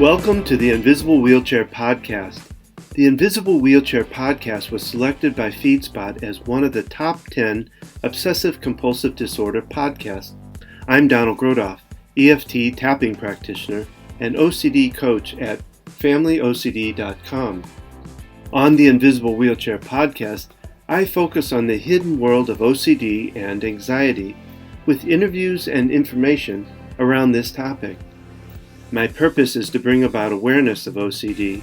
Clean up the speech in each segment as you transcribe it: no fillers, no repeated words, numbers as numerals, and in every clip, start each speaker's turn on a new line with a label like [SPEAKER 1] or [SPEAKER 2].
[SPEAKER 1] Welcome to the Invisible Wheelchair Podcast. The Invisible Wheelchair Podcast was selected by FeedSpot as one of the top 10 Obsessive Compulsive Disorder podcasts. I'm Donald Grodoff, EFT tapping practitioner and OCD coach at FamilyOCD.com. On the Invisible Wheelchair Podcast, I focus on the hidden world of OCD and anxiety with interviews and information around this topic. My purpose is to bring about awareness of OCD,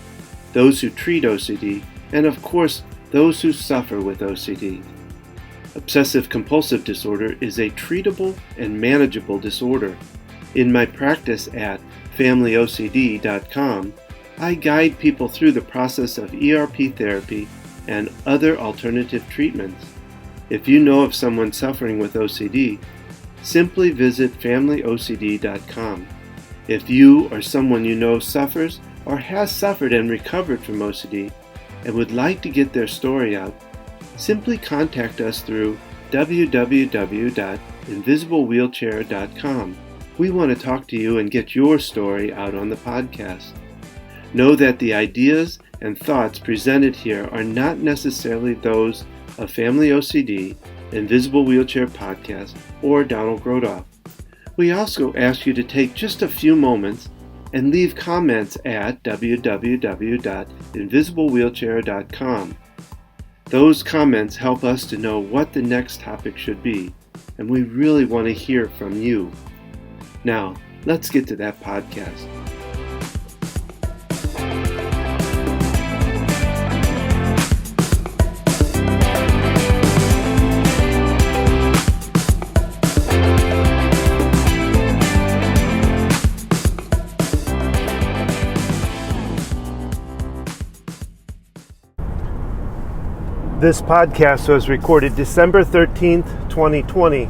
[SPEAKER 1] those who treat OCD, and of course, those who suffer with OCD. Obsessive Compulsive Disorder is a treatable and manageable disorder. In my practice at FamilyOCD.com, I guide people through the process of ERP therapy and other alternative treatments. If you know of someone suffering with OCD, simply visit FamilyOCD.com. If you or someone you know suffers or has suffered and recovered from OCD and would like to get their story out, simply contact us through www.invisiblewheelchair.com. We want to talk to you and get your story out on the podcast. Know that the ideas and thoughts presented here are not necessarily those of Family OCD, Invisible Wheelchair Podcast, or Donald Grodoff. We also ask you to take just a few moments and leave comments at www.invisiblewheelchair.com. Those comments help us to know what the next topic should be, and we really want to hear from you. Now, let's get to that podcast. This podcast was recorded December 13th, 2020.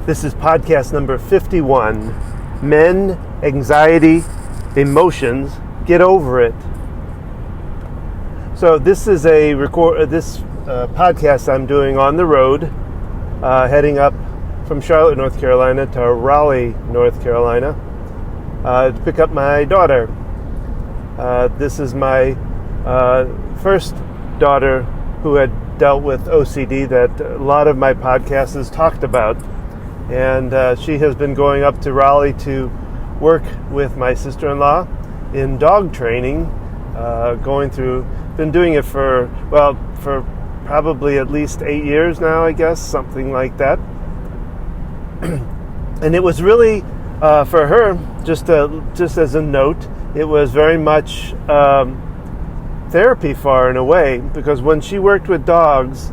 [SPEAKER 1] This is podcast number 51, Men, Anxiety, Emotions, Get Over It. So this is a podcast I'm doing on the road, heading up from Charlotte, North Carolina to Raleigh, North Carolina, to pick up my daughter. This is my first daughter who had dealt with OCD that a lot of my podcasts has talked about. And she has been going up to Raleigh to work with my sister-in-law in dog training, been doing it for probably at least 8 years now, I guess, something like that. And it was really, for her, just as a note, it was very much therapy far and away, because when she worked with dogs,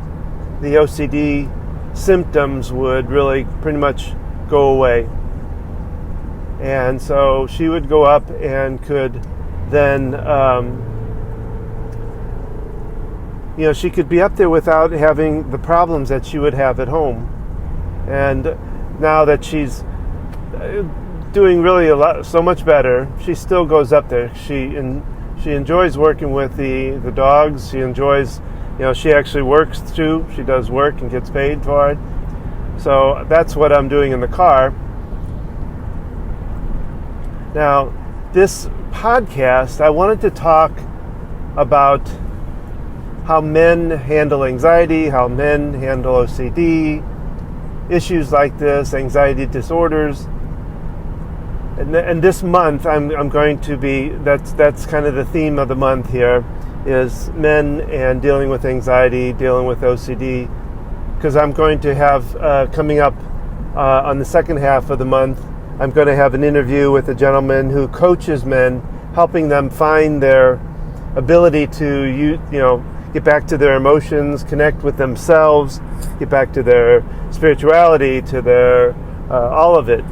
[SPEAKER 1] the OCD symptoms would really pretty much go away. And so she would go up and could then, she could be up there without having the problems that she would have at home. And now that she's doing really so much better, she still goes up there. She enjoys working with the dogs. She enjoys, she actually works too. She does work and gets paid for it. So that's what I'm doing in the car. Now, this podcast, I wanted to talk about how men handle anxiety, how men handle OCD, issues like this, anxiety disorders. And this month, I'm going to be, that's kind of the theme of the month here, is men and dealing with anxiety, dealing with OCD, because I'm going to have, coming up on the second half of the month, I'm going to have an interview with a gentleman who coaches men, helping them find their ability to, get back to their emotions, connect with themselves, get back to their spirituality, to their, all of it.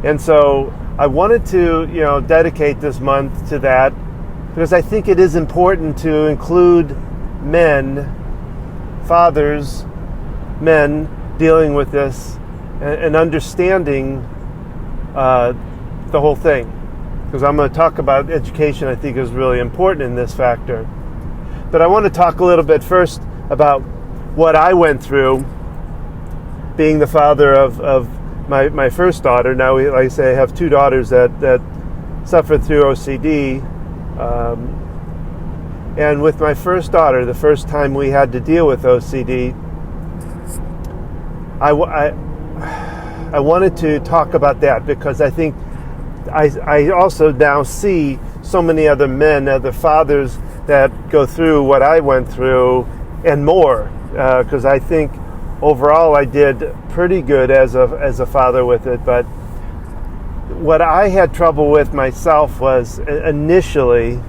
[SPEAKER 1] And so I wanted to, dedicate this month to that, because I think it is important to include men, fathers, men dealing with this and understanding the whole thing. Because I'm going to talk about education, I think is really important in this factor. But I want to talk a little bit first about what I went through being the father of my first daughter. Now, like I say, I have two daughters that suffered through OCD. And with my first daughter, the first time we had to deal with OCD, I wanted to talk about that because I think I also now see so many other men, other fathers that go through what I went through and more, because I think overall I did pretty good as a father with it. But what I had trouble with myself was initially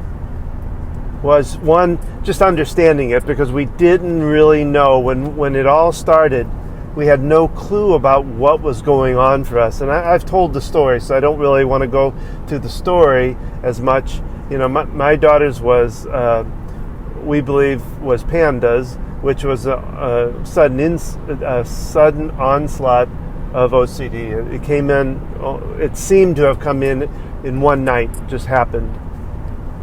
[SPEAKER 1] was one, just understanding it, because we didn't really know when it all started. We had no clue about what was going on for us. And I've told the story, so I don't really want to go to the story as much. You know, my daughter's was, we believe, was PANDAS, which was a sudden onslaught of OCD. It came in, it seemed to have come in one night, just happened.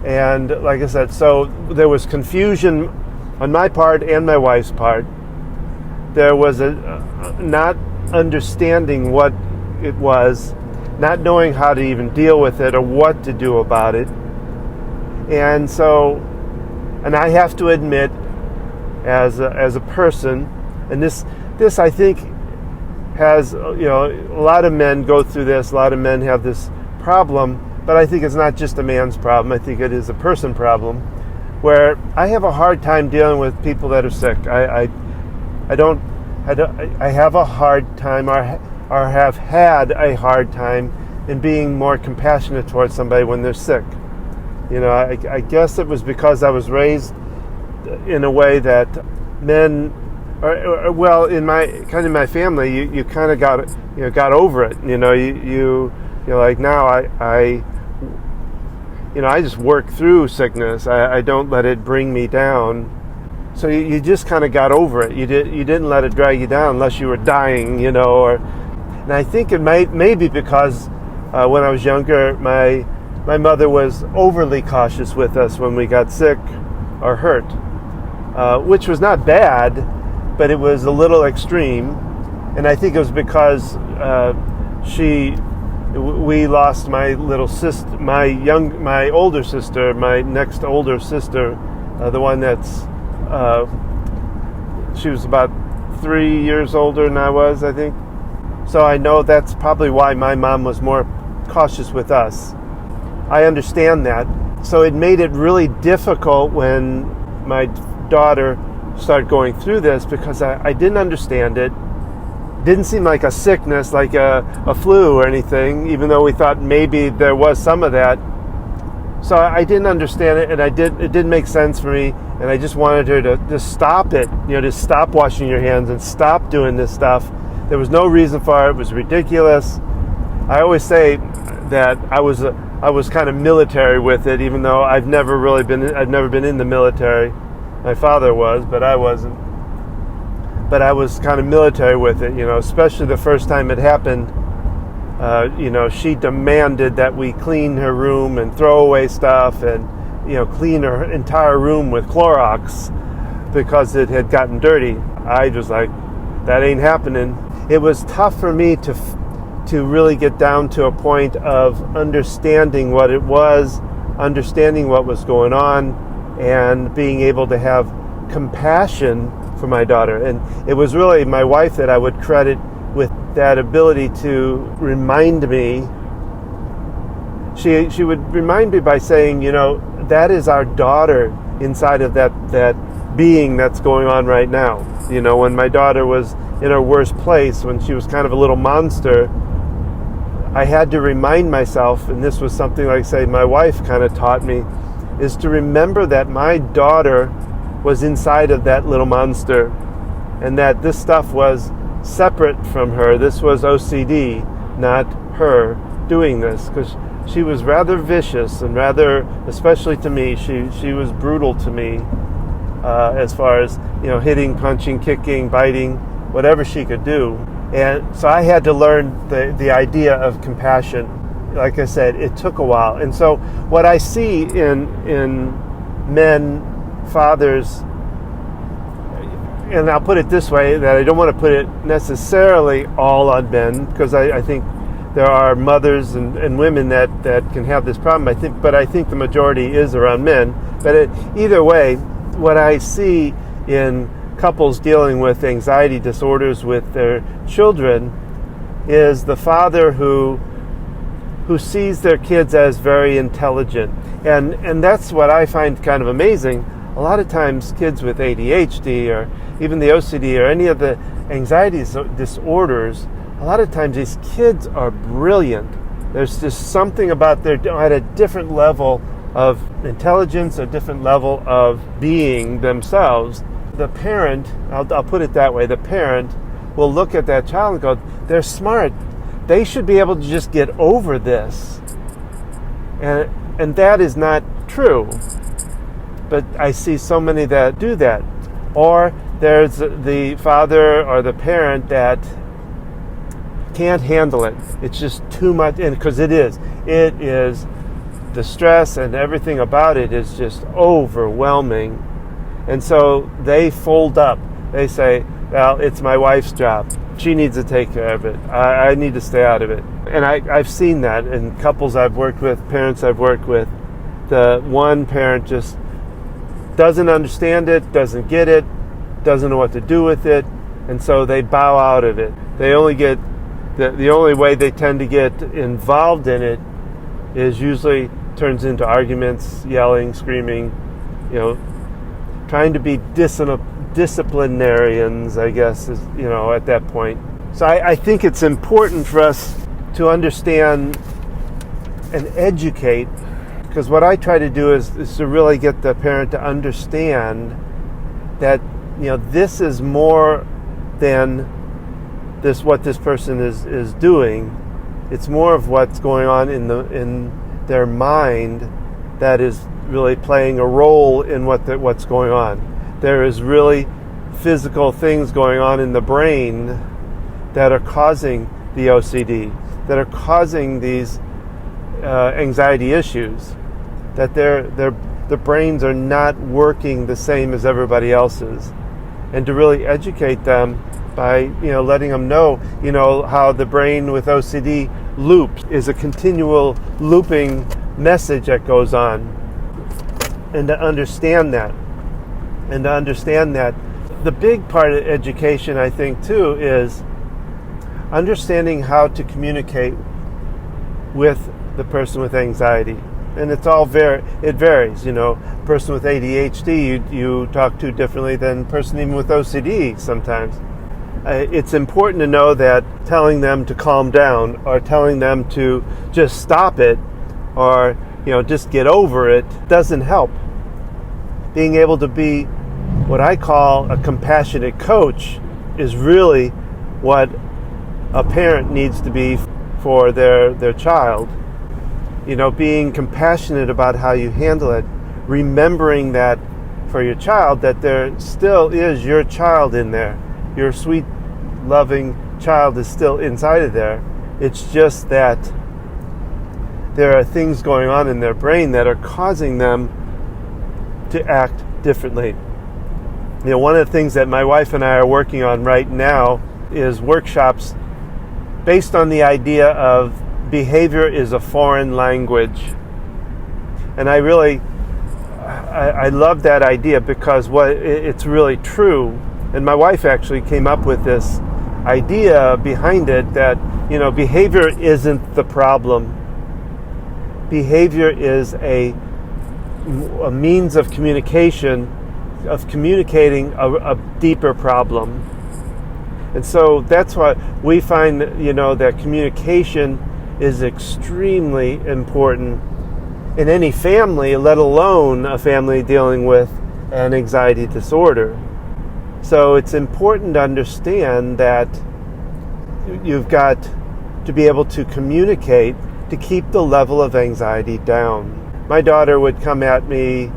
[SPEAKER 1] And like I said, so there was confusion on my part and my wife's part. There was a not understanding what it was, not knowing how to even deal with it or what to do about it. And so, and I have to admit, as a person, and this I think has, you know, a lot of men go through this, a lot of men have this problem, but I think it's not just a man's problem. I think it is a person problem, where I have a hard time dealing with people that are sick. I have a hard time, or have had a hard time in being more compassionate towards somebody when they're sick. You know, I guess it was because I was raised in a way that men, or well, in my family, you kind of got over it. You know, you like now I just work through sickness. I don't let it bring me down. So you just kind of got over it. You didn't let it drag you down unless you were dying, you know. And I think it may be because when I was younger, my mother was overly cautious with us when we got sick or hurt, which was not bad, but it was a little extreme. And I think it was because we lost my little sister, my older sister, my next older sister, the one that's. She was about 3 years older than I was, I think. So I know that's probably why my mom was more cautious with us. I understand that. So it made it really difficult when my daughter started going through this, because I didn't understand it. Didn't seem like a sickness, like a flu or anything, even though we thought maybe there was some of that. So I didn't understand it, and it didn't make sense for me, and I just wanted her to just stop it, you know, just stop washing your hands and stop doing this stuff. There was no reason for it. It was ridiculous. I always say that I was kind of military with it, even though I've never been in the military. My father was, but I wasn't. But I was kind of military with it, you know, especially the first time it happened. You know, she demanded that we clean her room and throw away stuff and, you know, clean her entire room with Clorox because it had gotten dirty. I was like, that ain't happening. It was tough for me to really get down to a point of understanding what it was, understanding what was going on, and being able to have compassion for my daughter. And it was really my wife that I would credit with that ability to remind me. She would remind me by saying, you know, that is our daughter inside of that being that's going on right now. You know, when my daughter was in her worst place, when she was kind of a little monster, I had to remind myself, and this was something, like I say, my wife kind of taught me, is to remember that my daughter was inside of that little monster, and that this stuff was separate from her. This was OCD, not her doing this, because she was rather vicious and rather, especially to me, she was brutal to me, as far as, you know, hitting, punching, kicking, biting, whatever she could do. And so I had to learn the idea of compassion. Like I said, it took a while. And so what I see in men, fathers, and I'll put it this way, that I don't want to put it necessarily all on men, because I think there are mothers and women that can have this problem. I think the majority is around men. But either way, what I see in couples dealing with anxiety disorders with their children is the father who sees their kids as very intelligent. And that's what I find kind of amazing. A lot of times kids with ADHD or even the OCD or any of the anxiety disorders, a lot of times these kids are brilliant. There's just something about they're at a different level of intelligence, a different level of being themselves. The parent, I'll put it that way, the parent will look at that child and go, they're smart. They should be able to just get over this. And that is not true. But I see so many that do that. Or there's the father or the parent that can't handle it. It's just too much, and because it is the stress and everything about it is just overwhelming. And so they fold up. They say, well, it's my wife's job. She needs to take care of it. I need to stay out of it. And I've seen that in couples I've worked with, parents I've worked with. The one parent just doesn't understand it, doesn't get it, doesn't know what to do with it, and so they bow out of it. They only get, the only way they tend to get involved in it is usually turns into arguments, yelling, screaming, trying to be disciplinarians, I guess, is, at that point. So I think it's important for us to understand and educate, because what I try to do is to really get the parent to understand that, this is more than what this person is doing. It's more of what's going on in their mind that is really playing a role in what's going on. There is really physical things going on in the brain that are causing the OCD, that are causing these anxiety issues, that their brains are not working the same as everybody else's, and to really educate them by letting them know how the brain with OCD loops is a continual looping message that goes on, and to understand that. And to understand that the big part of education, I think, too, is understanding how to communicate with the person with anxiety. And it's all it varies. A person with ADHD, you talk to differently than a person even with OCD sometimes. It's important to know that telling them to calm down or telling them to just stop it or just get over it doesn't help. Being able to be what I call a compassionate coach is really what a parent needs to be for their child. Being compassionate about how you handle it, remembering that for your child that there still is your child in there. Your sweet, loving child is still inside of there. It's just that there are things going on in their brain that are causing them to act differently. One of the things that my wife and I are working on right now is workshops based on the idea of behavior is a foreign language. And I love that idea because it's really true. And my wife actually came up with this idea behind it that, behavior isn't the problem. Behavior is a means of communication, of communicating a deeper problem. And so that's why we find, that communication is extremely important in any family, let alone a family dealing with an anxiety disorder. So it's important to understand that you've got to be able to communicate to keep the level of anxiety down. My daughter would come at me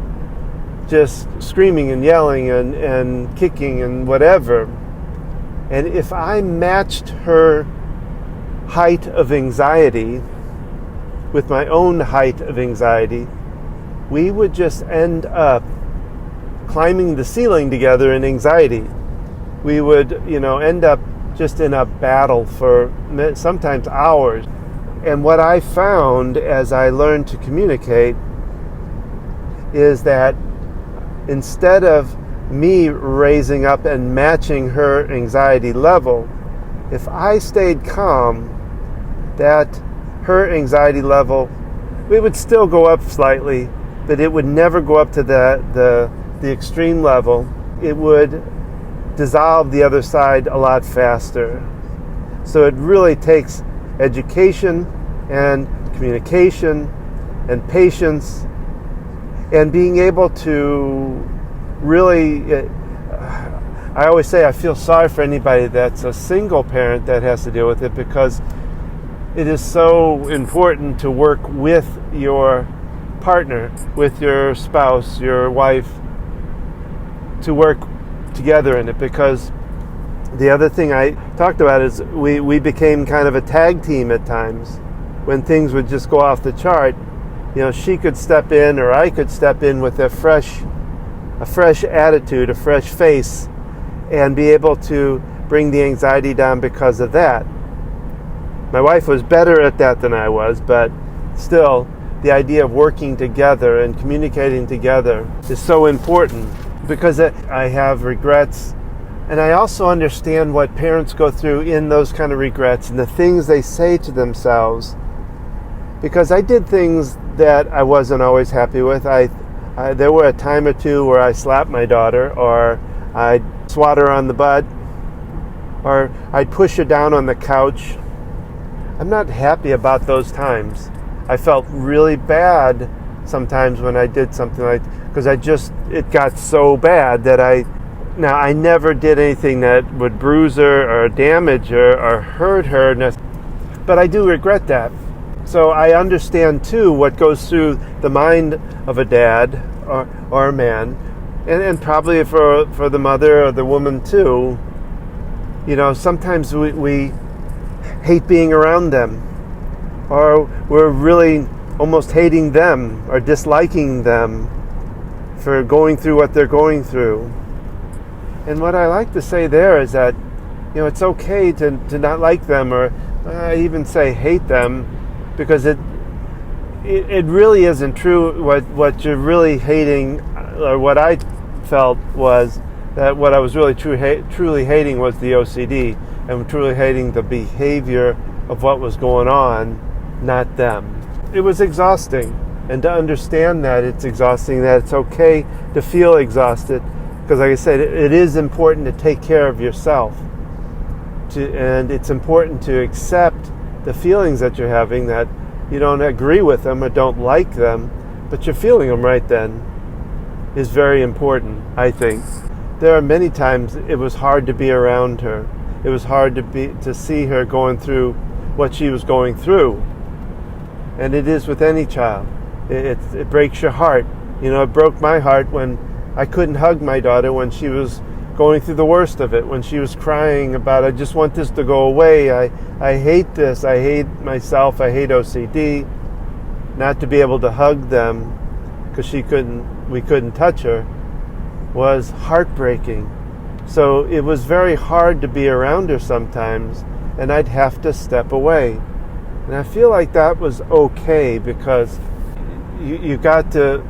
[SPEAKER 1] just screaming and yelling and kicking and whatever. And if I matched her height of anxiety with my own height of anxiety, we would just end up climbing the ceiling together in anxiety. We would, end up just in a battle for sometimes hours. And what I found as I learned to communicate is that instead of me raising up and matching her anxiety level, if I stayed calm, that her anxiety level, it would still go up slightly, but it would never go up to the extreme level. It would dissolve the other side a lot faster. So it really takes education and communication and patience and being able to really, I always say I feel sorry for anybody that's a single parent that has to deal with it, because it is so important to work with your partner, with your spouse, your wife, to work together in it. Because the other thing I talked about is we became kind of a tag team at times. When things would just go off the chart, she could step in or I could step in with a fresh attitude, a fresh face, and be able to bring the anxiety down because of that. My wife was better at that than I was, but still, the idea of working together and communicating together is so important, because I have regrets, and I also understand what parents go through in those kind of regrets and the things they say to themselves, because I did things that I wasn't always happy with. There were a time or two where I slapped my daughter, or I'd swat her on the butt, or I'd push her down on the couch. I'm not happy about those times. I felt really bad sometimes when I did something because it got so bad that I never did anything that would bruise her or damage her or hurt her, but I do regret that. So I understand too what goes through the mind of a dad or a man, and probably for the mother or the woman too. Sometimes we hate being around them, or we're really almost hating them or disliking them for going through what they're going through. And what I like to say there is that it's okay to not like them, or I even say hate them, because it really isn't true. What you're really hating, or what I felt was that what I was really truly hating was the OCD, and truly hating the behavior of what was going on, not them. It was exhausting, and to understand that it's exhausting, that it's okay to feel exhausted, because like I said, it is important to take care of yourself, and it's important to accept the feelings that you're having, that you don't agree with them or don't like them, but you're feeling them right then, is very important, I think. There are many times it was hard to be around her. It was hard to see her going through what she was going through. And it is with any child. It breaks your heart. It broke my heart when I couldn't hug my daughter when she was going through the worst of it, when she was crying about, I just want this to go away. I hate this. I hate myself. I hate OCD. Not to be able to hug them because we couldn't touch her was heartbreaking. So it was very hard to be around her sometimes, and I'd have to step away. And I feel like that was okay, because you got to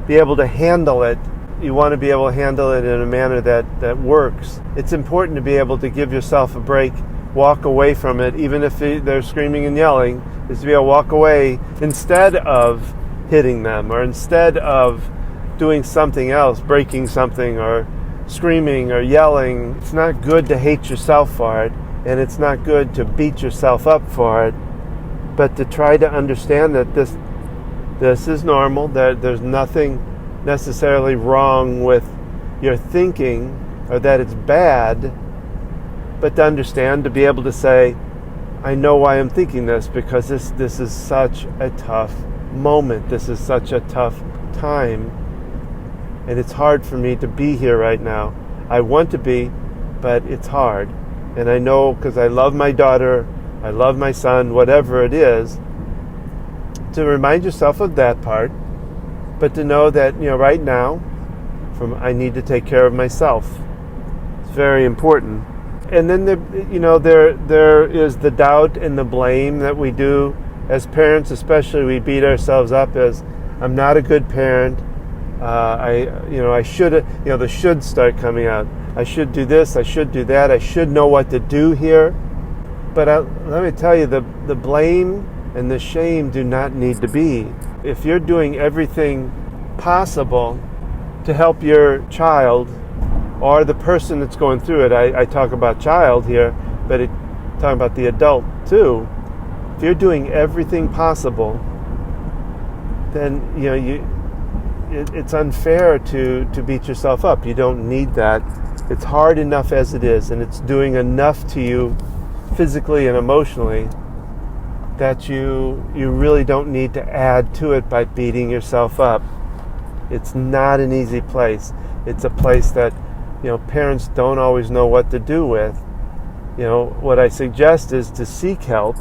[SPEAKER 1] be able to handle it. You want to be able to handle it in a manner that works. It's important to be able to give yourself a break, walk away from it, even if they're screaming and yelling, is to be able to walk away instead of hitting them, or instead of doing something else, breaking something or screaming or yelling. It's not good to hate yourself for it, and it's not good to beat yourself up for it, but to try to understand that this is normal, that there's nothing necessarily wrong with your thinking or that it's bad, but to understand, to be able to say, I know why I'm thinking this, because this is such a tough moment, this is such a tough time, and it's hard for me to be here right now. I want to be, but it's hard. And I know, because I love my daughter, I love my son, whatever it is, to remind yourself of that part, but to know that, right now, I need to take care of myself. It's very important. And then there is the doubt and the blame that we do as parents especially, we beat ourselves up as, I'm not a good parent. I should, the should start coming out. I should do this, I should do that, I should know what to do here. But let me tell you, the blame and the shame do not need to be. If you're doing everything possible to help your child or the person that's going through it, I talk about child here, but talking about the adult too. If you're doing everything possible, then it's unfair to beat yourself up. You don't need that. It's hard enough as it is, and it's doing enough to you physically and emotionally that you really don't need to add to it by beating yourself up. It's not an easy place. It's a place that parents don't always know what to do with. What I suggest is to seek help,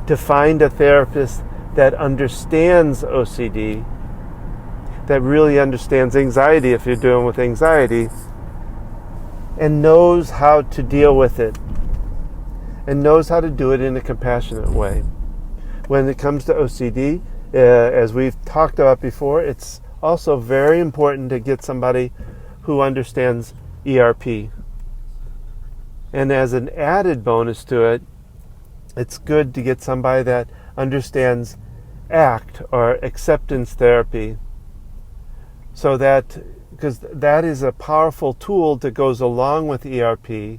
[SPEAKER 1] to find a therapist that understands OCD, that really understands anxiety if you're dealing with anxiety, and knows how to deal with it, and knows how to do it in a compassionate way. When it comes to OCD, as we've talked about before, it's also very important to get somebody who understands ERP. And as an added bonus to it, it's good to get somebody that understands ACT, or acceptance therapy, so because that is a powerful tool that goes along with ERP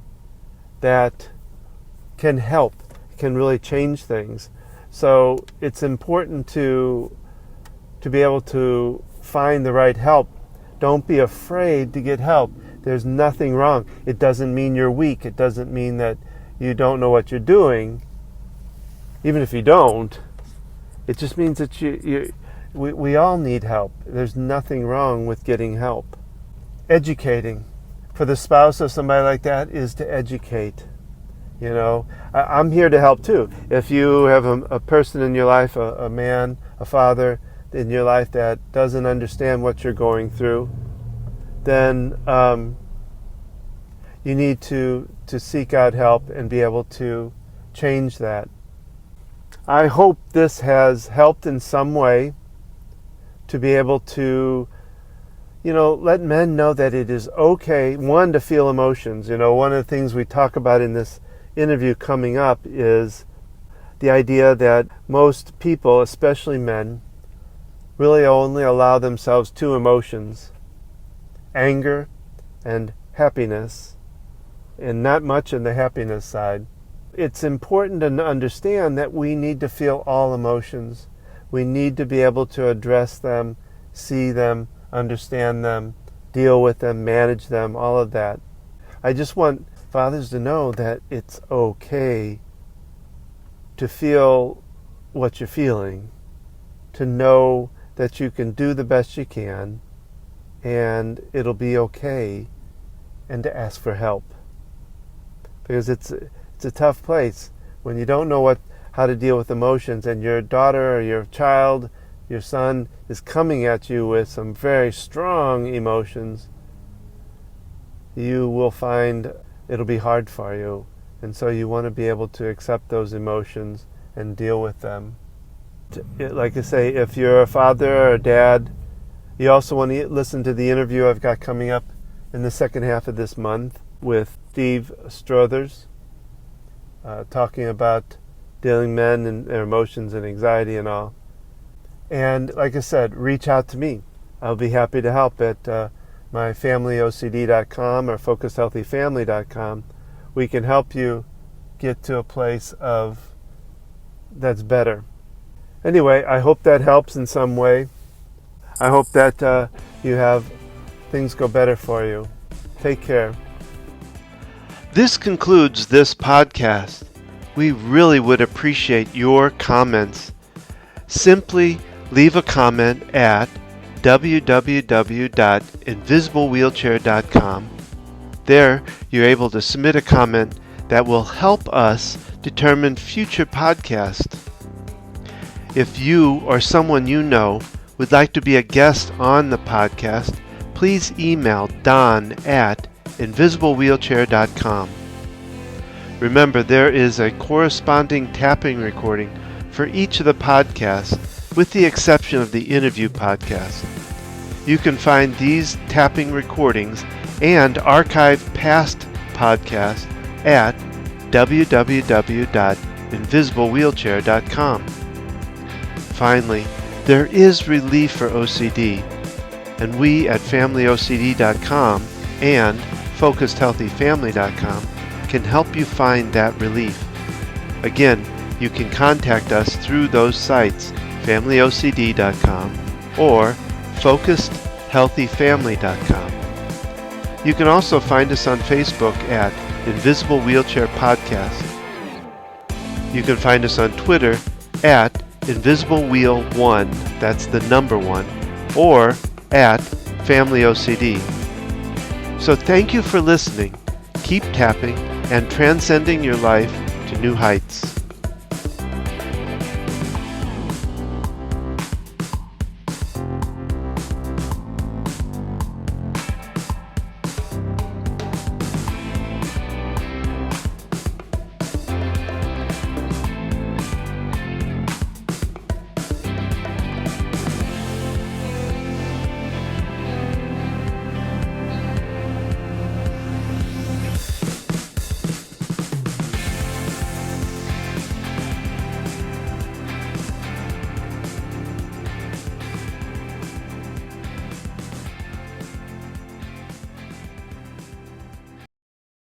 [SPEAKER 1] that can help, can really change things. So it's important to be able to find the right help. Don't be afraid to get help. There's nothing wrong. It doesn't mean you're weak. It doesn't mean that you don't know what you're doing. Even if you don't, it just means that we all need help. There's nothing wrong with getting help. Educating. For the spouse of somebody like that is to educate. I'm here to help too. If you have a person in your life, a man, a father in your life that doesn't understand what you're going through, then you need to seek out help and be able to change that. I hope this has helped in some way to be able to, let men know that it is okay, one, to feel emotions. One of the things we talk about in this interview coming up is the idea that most people, especially men, really only allow themselves two emotions: anger and happiness, and not much in the happiness side. It's important to understand that we need to feel all emotions. We need to be able to address them, see them, understand them, deal with them, manage them, all of that. I just want fathers to know that it's okay to feel what you're feeling, to know that you can do the best you can, and it'll be okay, and to ask for help. Because it's a tough place when you don't know how to deal with emotions, and your daughter or your child, your son, is coming at you with some very strong emotions. You will find it'll be hard for you, and so you want to be able to accept those emotions and deal with them. Like I say, if you're a father or a dad, you also want to listen to the interview I've got coming up in the second half of this month with Steve Struthers, talking about dealing men and their emotions and anxiety and all. And like I said, reach out to me. I'll be happy to help at myfamilyocd.com or focushealthyfamily.com. We can help you get to a place that's better. Anyway, I hope that helps in some way. I hope that you have things go better for you. Take care. This concludes this podcast. We really would appreciate your comments. Simply leave a comment at www.invisiblewheelchair.com. There, you're able to submit a comment that will help us determine future podcasts. If you or someone you know would like to be a guest on the podcast, please email don@invisiblewheelchair.com. Remember, there is a corresponding tapping recording for each of the podcasts, with the exception of the interview podcast. You can find these tapping recordings and archived past podcasts at www.invisiblewheelchair.com. Finally, there is relief for OCD, and we at FamilyOCD.com and FocusedHealthyFamily.com can help you find that relief. Again, you can contact us through those sites, FamilyOCD.com or FocusedHealthyFamily.com. You can also find us on Facebook at Invisible Wheelchair Podcast. You can find us on Twitter at InvisibleWheel1, that's the number 1, or at FamilyOCD. So thank you for listening. Keep tapping and transcending your life to new heights.